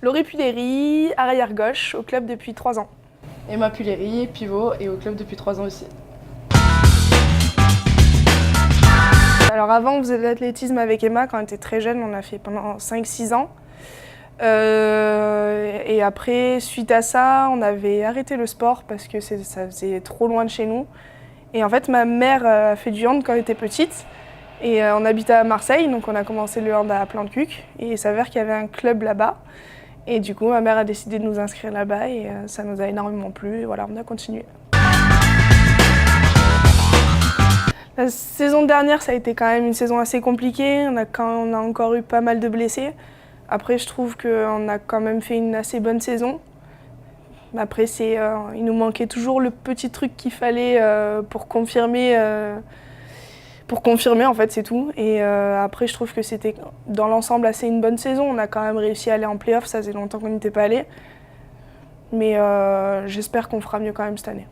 Laurie Puléry, arrière gauche, au club depuis 3 ans. Emma Puléry, pivot et au club depuis 3 ans aussi. Alors avant, on faisait de l'athlétisme avec Emma quand on était très jeune, on a fait pendant 5-6 ans. Et après, suite à ça, on avait arrêté le sport parce que ça faisait trop loin de chez nous. Et en fait, ma mère a fait du hand quand elle était petite. Et on habitait à Marseille, donc on a commencé le hand à Plan-de-Cuc. Et il s'avère qu'il y avait un club là-bas. Et du coup, ma mère a décidé de nous inscrire là-bas et ça nous a énormément plu. Et voilà, on a continué. La saison dernière, ça a été quand même une saison assez compliquée. On a encore eu pas mal de blessés. Après, je trouve qu'on a quand même fait une assez bonne saison. Après, il nous manquait toujours le petit truc qu'il fallait pour confirmer. En fait, c'est tout. Et après, je trouve que c'était dans l'ensemble assez une bonne saison. On a quand même réussi à aller en play-off, ça faisait longtemps qu'on n'y était pas allé. Mais j'espère qu'on fera mieux quand même cette année.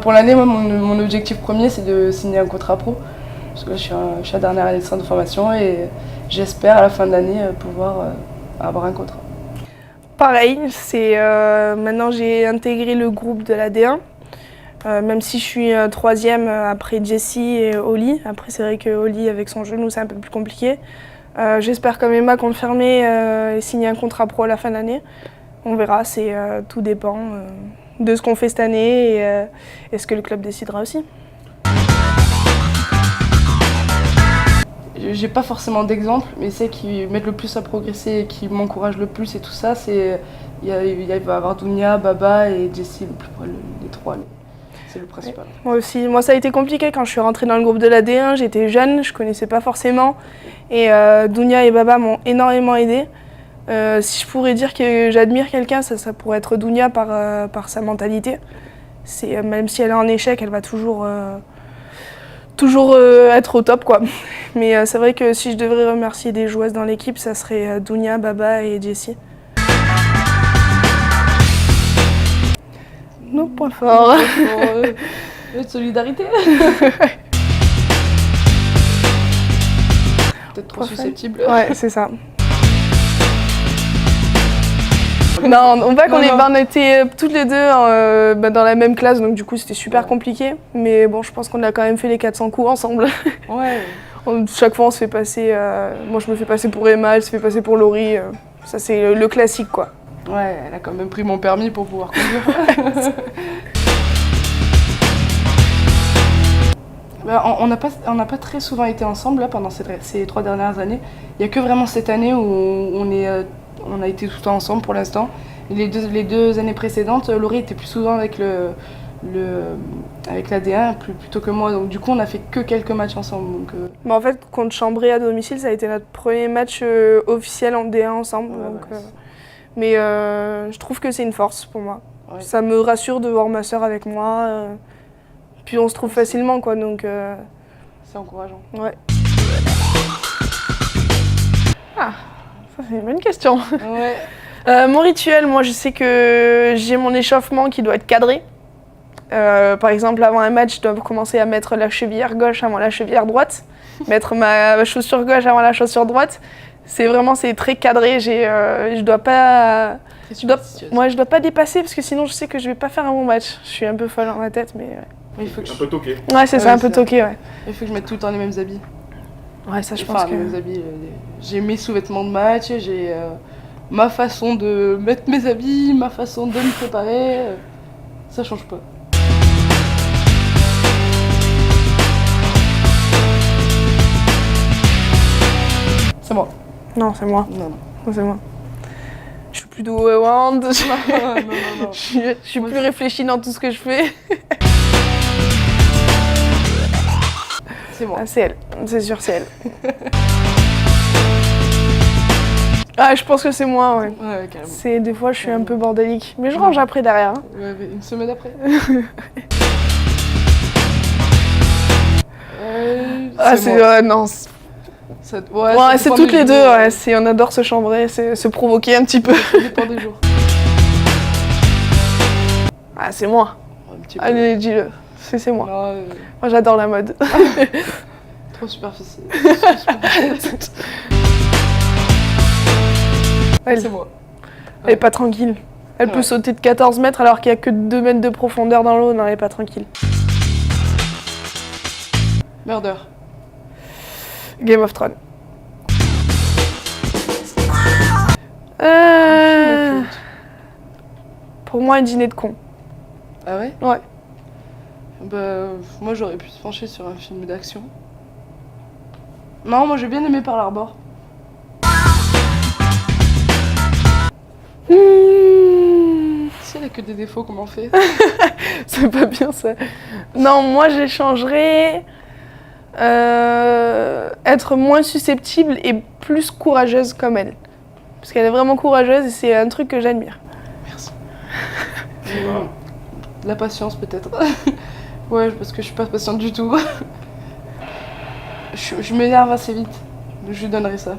Pour l'année, moi, mon objectif premier, c'est de signer un contrat pro. Parce que là, je suis à la dernière année de centre de formation et j'espère à la fin de l'année pouvoir avoir un contrat. Pareil, maintenant j'ai intégré le groupe de la D1. Même si je suis troisième après Jessie et Oli. Après, c'est vrai que Oli, avec son genou, c'est un peu plus compliqué. J'espère comme Emma confirmer et signer un contrat pro à la fin de l'année. On verra, tout dépend de ce qu'on fait cette année et ce que le club décidera aussi. J'ai pas forcément d'exemple, mais celles qui m'aident le plus à progresser et qui m'encouragent le plus et tout ça, il va y avoir Dounia, Baba et Jessie, les trois. C'est le principal. Moi aussi. Moi, ça a été compliqué quand je suis rentrée dans le groupe de la D1. J'étais jeune, je connaissais pas forcément. Et Dounia et Baba m'ont énormément aidée. Si je pourrais dire que j'admire quelqu'un, ça pourrait être Dounia par sa mentalité. Même si elle est en échec, elle va toujours être au top, quoi. Mais c'est vrai que si je devrais remercier des joueuses dans l'équipe, ça serait Dounia, Baba et Jessie. Nos points forts. De solidarité. Peut-être trop susceptible. Ouais, c'est ça. Non, on voit qu'on était toutes les deux dans la même classe, donc du coup c'était super compliqué. Mais bon, je pense qu'on a quand même fait les 400 coups ensemble. Ouais. Chaque fois on se fait passer, moi je me fais passer pour Emma, elle se fait passer pour Laurie. Ça c'est le classique, quoi. Ouais, elle a quand même pris mon permis pour pouvoir conduire. On n'a pas très souvent été ensemble là, pendant ces 3 dernières années. Il n'y a que vraiment cette année où on a été tout le temps ensemble pour l'instant. Les deux années précédentes, Laurie était plus souvent avec avec la D1 plutôt que moi. Donc du coup, on a fait que quelques matchs ensemble. Donc, En fait, contre Chambray à domicile, ça a été notre premier match officiel en D1 ensemble. Ouais, donc, mais je trouve que c'est une force pour moi. Ouais. Ça me rassure de voir ma sœur avec moi. Puis on se trouve facilement, quoi. Donc c'est encourageant. Ouais. Ah, ça c'est une bonne question. Ouais. Mon rituel, moi je sais que j'ai mon échauffement qui doit être cadré. Par exemple, avant un match, je dois commencer à mettre la chevillère gauche avant la chevillère droite, mettre ma chaussure gauche avant la chaussure droite. C'est très cadré. Je dois pas dépasser parce que sinon je sais que je vais pas faire un bon match. Je suis un peu folle dans ma tête, mais il faut un peu toqué. Ouais, c'est ça, un peu toqué, ouais. Il faut que je mette tout le temps les mêmes habits. Ouais, ça je pense que... les mêmes habits, j'ai mes sous-vêtements de match, j'ai ma façon de mettre mes habits, ma façon de me préparer. Ça change pas. C'est moi. Non, c'est moi. Non. C'est moi. Je suis plus douée au hand. Non. Je suis plus réfléchie dans tout ce que je fais. C'est moi. Ah, c'est elle. C'est sûr, c'est elle. Ah, je pense que c'est moi, ouais. Ouais, carrément. Des fois, je suis un peu bordélique. Mais je range après derrière. Hein. Ouais, mais une semaine après. Non. Ouais, c'est toutes les deux, ouais. On adore se chambrer, se provoquer un petit peu. Ça dépend des jours. Ah, c'est moi. Allez, dis-le. C'est moi. Non, Moi, j'adore la mode. Trop superficiel. Elle, C'est moi. elle est pas tranquille. Elle peut Ouais. sauter de 14 mètres alors qu'il y a que 2 mètres de profondeur dans l'eau. Non, elle est pas tranquille. Murder. Game of Thrones. Film culte. Pour moi, un dîner de con. Ah ouais? Ouais. Bah, moi j'aurais pu se pencher sur un film d'action. Non, moi j'ai bien aimé Pearl Harbor. Si elle a que des défauts, comment on fait? C'est pas bien ça. Non, moi j'échangerais être moins susceptible et plus courageuse comme elle. Parce qu'elle est vraiment courageuse et c'est un truc que j'admire. Merci. La patience peut-être. Ouais, parce que je suis pas patiente du tout. Je m'énerve assez vite. Je lui donnerai ça.